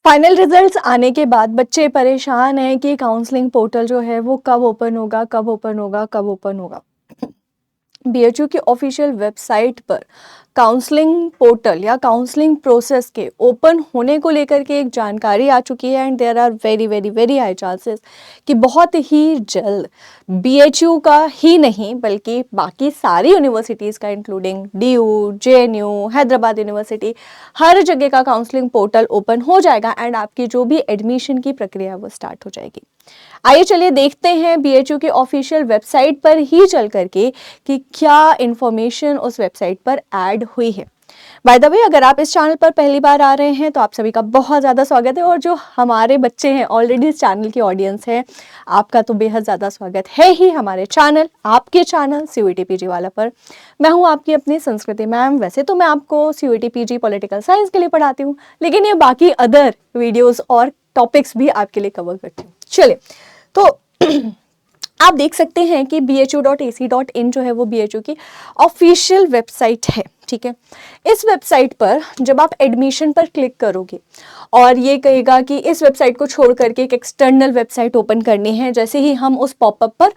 Final results आने के बाद बच्चे परेशान हैं कि काउंसलिंग पोर्टल जो है वो कब ओपन होगा, कब ओपन होगा, कब ओपन होगा। बीएचयू की ऑफिशियल वेबसाइट पर काउंसलिंग पोर्टल या काउंसलिंग प्रोसेस के ओपन होने को लेकर के एक जानकारी आ चुकी है and there are very very very high chances कि बहुत ही जल्द बीएचयू का ही नहीं बल्कि बाकी सारी यूनिवर्सिटीज़ का including DU, JNU, Hyderabad university, हर जगह का काउंसलिंग पोर्टल ओपन हो जाएगा एंड आपकी जो भी एडमिशन की प्रक्रिया वो स्टार्ट हो जाएगी। आइए चलिए देखते हैं बीएचयू की ऑफिशियल वेबसाइट पर ही चल करके कि क्या इंफॉर्मेशन उस वेबसाइट पर ऐड हुई है। बाय द वे, अगर आप इस चैनल पर पहली बार आ रहे हैं तो आप सभी का बहुत ज़्यादा स्वागत है और जो हमारे बच्चे हैं ऑलरेडी इस चैनल की ऑडियंस है, आपका तो बेहद ज़्यादा स्वागत है ही हमारे चैनल, आपके चैनल सीयूईटी पीजी वाला पर। मैं हूँ आपकी अपनी संस्कृति मैम। वैसे तो मैं आपको सीयूईटी पीजी पॉलिटिकल साइंस के लिए पढ़ाती हूँ, लेकिन ये बाकी अदर वीडियोज़ और टॉपिक्स भी आपके लिए कवर करती हूँ। चलिए तो आप देख सकते हैं कि bhu.ac.in जो है वो बीएचयू की ऑफिशियल वेबसाइट है। ठीक है, इस वेबसाइट पर जब आप एडमिशन पर क्लिक करोगे और ये कहेगा कि इस वेबसाइट को छोड़ करके एक एक्सटर्नल वेबसाइट ओपन करनी है, जैसे ही हम उस पॉपअप पर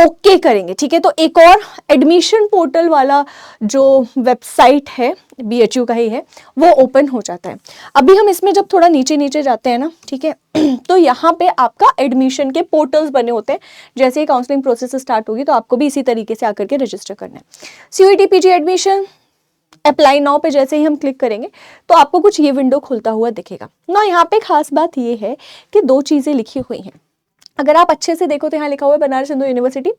ओके करेंगे, ठीक है, तो एक और एडमिशन पोर्टल वाला जो वेबसाइट है बीएचयू का ही है वो ओपन हो जाता है। अभी हम इसमें जब थोड़ा नीचे नीचे जाते हैं ना, ठीक है, तो यहाँ पे आपका एडमिशन के पोर्टल्स बने होते हैं। जैसे ही काउंसलिंग प्रोसेस स्टार्ट होगी तो आपको भी इसी तरीके से आकर के रजिस्टर करना है। CUET PG admission apply now पे जैसे ही हम क्लिक करेंगे तो आपको कुछ ये विंडो खुलता हुआ दिखेगा ना। यहाँ पे खास बात ये है कि दो चीजें लिखी हुई हैं। अगर आप अच्छे से देखो तो यहाँ लिखा हुआ है Banaras Hindu university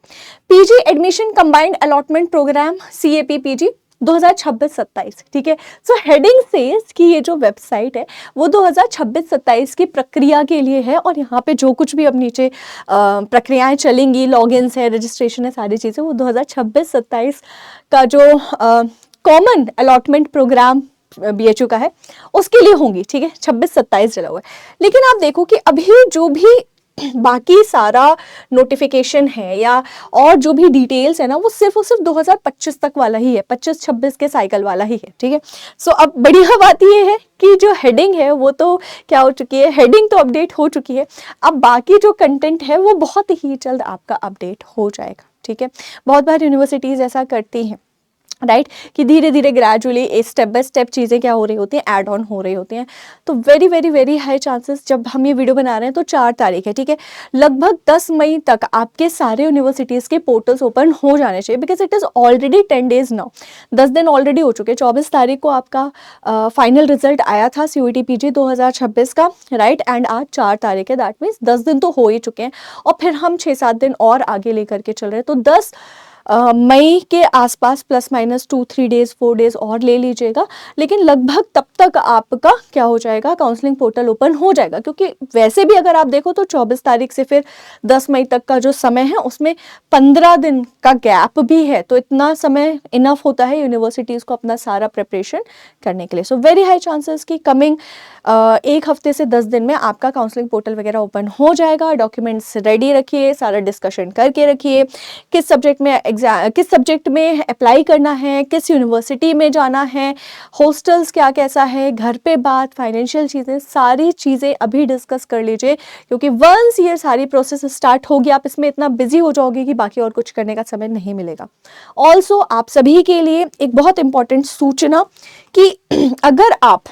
PG admission combined allotment programme CAP PG 2026-27। ठीक है, सो हेडिंग सेज कि ये जो वेबसाइट है वो 2026-27 की प्रक्रिया के लिए है और यहाँ पे जो कुछ भी अब नीचे प्रक्रियाएं चलेंगी, लॉगिन्स है, रजिस्ट्रेशन है, सारी चीज़ें वो 2026-27 का जो कॉमन अलॉटमेंट प्रोग्राम बीएचयू का है उसके लिए होंगी। ठीक है, 26-27 चला हुआ है। लेकिन आप देखो कि अभी जो भी बाकी सारा नोटिफिकेशन है या और जो भी डिटेल्स है ना वो सिर्फ और सिर्फ 2025 तक वाला ही है, 25-26 के साइकिल वाला ही है। ठीक है, सो अब बढ़िया बात ये है कि जो हेडिंग है वो तो क्या हो चुकी है, हेडिंग तो अपडेट हो चुकी है। अब बाकी जो कंटेंट है वो बहुत ही जल्द आपका अपडेट हो जाएगा। ठीक है, बहुत बार यूनिवर्सिटीज़ ऐसा करती हैं, राइट, कि धीरे धीरे ग्रेजुअली स्टेप बाय स्टेप चीज़ें क्या हो रही होती हैं, ऐड ऑन हो रही होती हैं। तो very very very high chances जब हम ये वीडियो बना रहे हैं तो 4 तारीख है। ठीक है, लगभग 10 मई तक आपके सारे यूनिवर्सिटीज़ के पोर्टल्स ओपन हो जाने चाहिए because it is already 10 days now. 10 दिन ऑलरेडी हो चुके हैं। 24 तारीख को आपका फाइनल रिजल्ट आया था सीयूईटी पीजी 2026 का, राइट, एंड आज 4 तारीख है। दैट मीन्स 10 दिन तो हो ही चुके हैं और फिर हम 6-7 दिन और आगे लेकर के चल रहे हैं। तो 10 मई के आसपास प्लस माइनस 2-3 डेज 4 डेज और ले लीजिएगा, लेकिन लगभग तब तक आपका क्या हो जाएगा, काउंसलिंग पोर्टल ओपन हो जाएगा। क्योंकि वैसे भी अगर आप देखो तो 24 तारीख से फिर 10 मई तक का जो समय है उसमें 15 दिन का गैप भी है, तो इतना समय इनफ होता है यूनिवर्सिटीज़ को अपना सारा प्रिपरेशन करने के लिए। सो वेरी हाई चांसेस कि कमिंग 1 हफ्ते से 10 दिन में आपका काउंसलिंग पोर्टल वगैरह ओपन हो जाएगा। डॉक्यूमेंट्स रेडी रखिए, सारा डिस्कशन करके रखिए, किस सब्जेक्ट में अप्लाई करना है, किस यूनिवर्सिटी में जाना है, हॉस्टल्स क्या कैसा है, घर पे बात, फाइनेंशियल चीज़ें, सारी चीज़ें अभी डिस्कस कर लीजिए। क्योंकि वंस ये सारी प्रोसेस स्टार्ट होगी आप इसमें इतना बिजी हो जाओगे कि बाकी और कुछ करने का समय नहीं मिलेगा। ऑल्सो आप सभी के लिए एक बहुत इंपॉर्टेंट सूचना कि अगर आप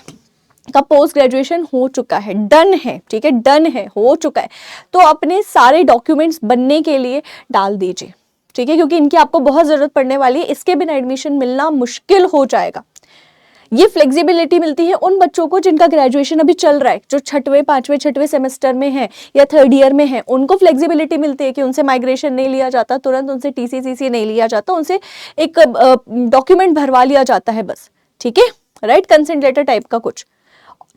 का पोस्ट ग्रेजुएशन हो चुका है, डन है, ठीक है, डन है, हो चुका है, तो अपने सारे डॉक्यूमेंट्स बनने के लिए डाल दीजिए। ठीक है, क्योंकि इनकी आपको बहुत ज़रूरत पड़ने वाली है। इसके बिना एडमिशन मिलना मुश्किल हो जाएगा। ये फ्लेक्सिबिलिटी मिलती है उन बच्चों को जिनका ग्रेजुएशन अभी चल रहा है, जो 6वें 5वें 6वें सेमेस्टर में है या 3rd ईयर में है, उनको फ्लेक्सिबिलिटी मिलती है कि उनसे माइग्रेशन नहीं लिया जाता तुरंत, उनसे टीसी नहीं लिया जाता, उनसे एक डॉक्यूमेंट भरवा लिया जाता है बस। ठीक है, राइट, कंसेंट लेटर टाइप का कुछ।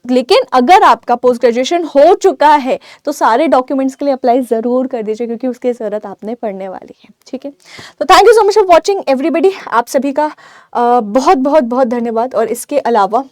लेकिन अगर आपका पोस्ट ग्रेजुएशन हो चुका है तो सारे डॉक्यूमेंट्स के लिए अप्लाई ज़रूर कर दीजिए क्योंकि उसकी ज़रूरत आपने पड़ने वाली है। ठीक है, तो thank you so much for watching everybody. आप सभी का बहुत बहुत बहुत धन्यवाद। और इसके अलावा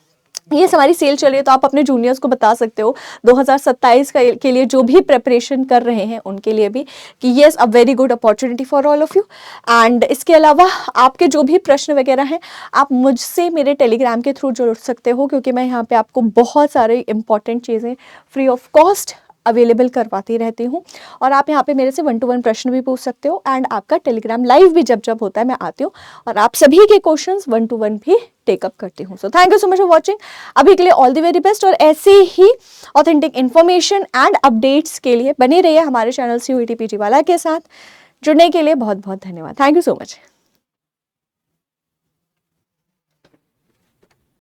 ये हमारी सेल चल रही है, तो आप अपने जूनियर्स को बता सकते हो 2027 के लिए जो भी प्रिपरेशन कर रहे हैं उनके लिए भी कि yes a very good opportunity for all of you. And इसके अलावा आपके जो भी प्रश्न वगैरह हैं आप मुझसे मेरे टेलीग्राम के थ्रू जुड़ सकते हो, क्योंकि मैं यहाँ पे आपको बहुत सारे इंपॉर्टेंट चीज़ें फ्री ऑफ कॉस्ट अवेलेबल करवाती रहती हूँ। और आप यहाँ पे मेरे से 1-to-1 प्रश्न भी पूछ सकते हो, एंड आपका टेलीग्राम लाइव भी जब जब होता है मैं आती हूँ और आप सभी के क्वेश्चंस 1-to-1 भी टेकअप करती हूँ। So thank you so much for watching. अभी के लिए ऑल द वेरी बेस्ट, और ऐसे ही ऑथेंटिक इन्फॉर्मेशन एंड अपडेट्स के लिए बने रहिए हमारे चैनल CUET PG वाला के साथ। जुड़ने के लिए बहुत बहुत धन्यवाद। Thank you so much.